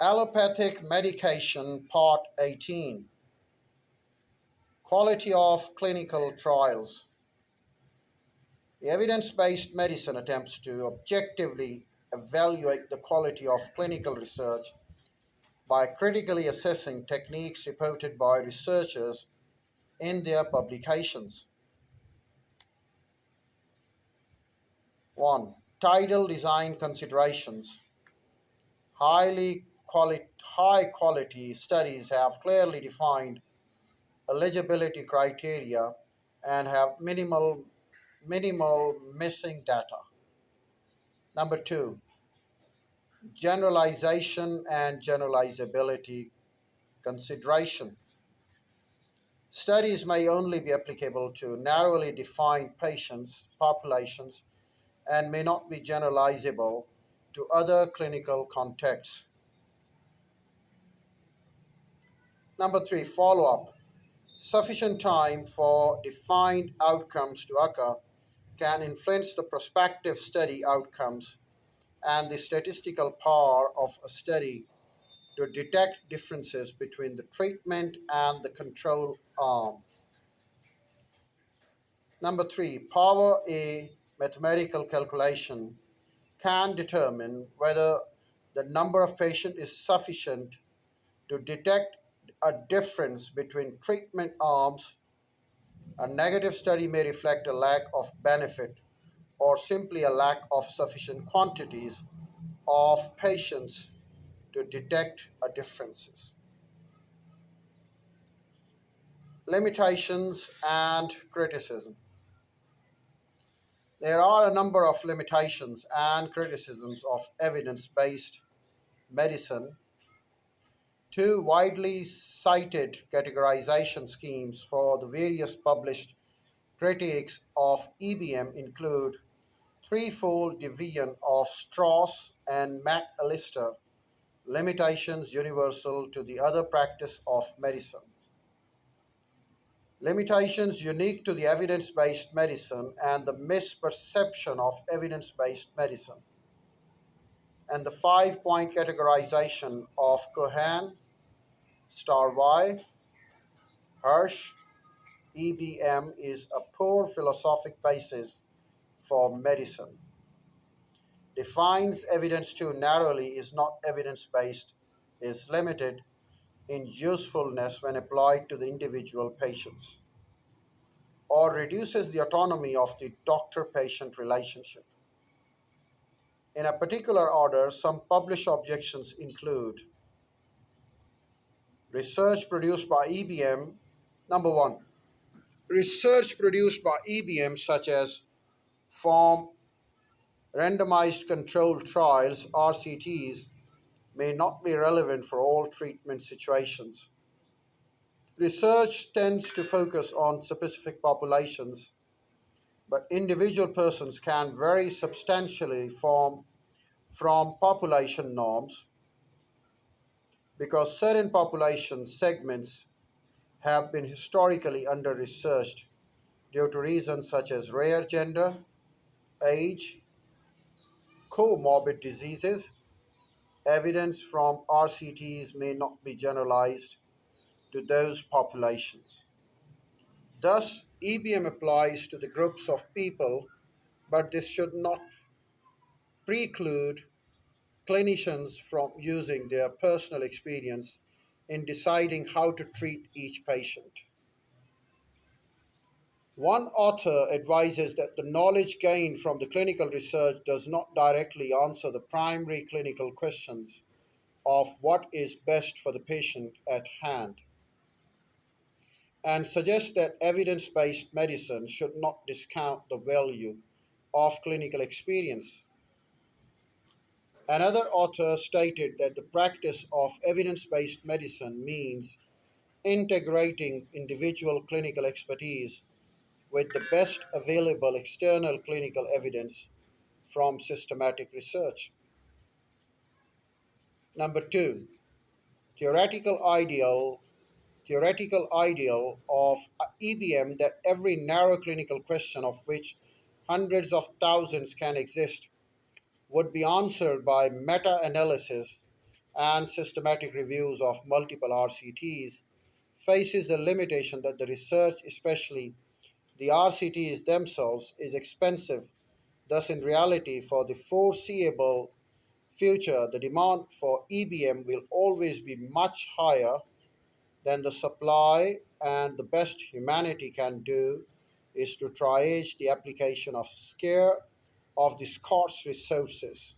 Allopathic Medication Part 18. Quality of Clinical Trials. Evidence based medicine attempts to objectively evaluate the quality of clinical research by critically assessing techniques reported by researchers in their publications. 1. Tidal design considerations. High quality studies have clearly defined eligibility criteria and have minimal missing data. Number two, generalization and generalizability consideration. Studies may only be applicable to narrowly defined patients populations and may not be generalizable to other clinical contexts. Number three, follow up. Sufficient time for defined outcomes to occur can influence the prospective study outcomes and the statistical power of a study to detect differences between the treatment and the control arm. Number three, power a mathematical calculation can determine whether the number of patients is sufficient to detect a difference between treatment arms. A negative study may reflect a lack of benefit or simply a lack of sufficient quantities of patients to detect a differences. Limitations and criticism. There are a number of limitations and criticisms of evidence based medicine. Two widely cited categorization schemes for the various published critiques of EBM include threefold division of Strauss and McAllister, limitations universal to the other practice of medicine. Limitations unique to the evidence based medicine and the misperception of evidence based medicine. And the 5 point categorization of Cohen, star Y, Hirsch, EBM is a poor philosophic basis for medicine. Defines evidence too narrowly, is not evidence based, is limited in usefulness when applied to the individual patients, or reduces the autonomy of the doctor patient relationship. In a particular order, some published objections include research produced by EBM. Number one, research produced by EBM, such as from randomized controlled trials (RCTs), may not be relevant for all treatment situations. Research tends to focus on specific populations, but individual persons can vary substantially from population norms because certain population segments have been historically under researched due to reasons such as rare gender, age, comorbid diseases. Evidence from RCTs may not be generalized to those populations. Thus, EBM applies to the groups of people, but this should not preclude clinicians from using their personal experience in deciding how to treat each patient. One author advises that the knowledge gained from the clinical research does not directly answer the primary clinical questions of what is best for the patient at hand, and suggests that evidence based medicine should not discount the value of clinical experience. Another author stated that the practice of evidence based medicine means integrating individual clinical expertise with the best available external clinical evidence from systematic research. Number two, theoretical ideal theoretical ideal of EBM that every narrow clinical question of which hundreds of thousands can exist would be answered by meta analysis and systematic reviews of multiple RCTs faces the limitation that the research, especially the RCTs themselves, is expensive. Thus, in reality, for the foreseeable future, the demand for EBM will always be much higher than the supply, and the best humanity can do is to triage the application of scare of the scarce resources.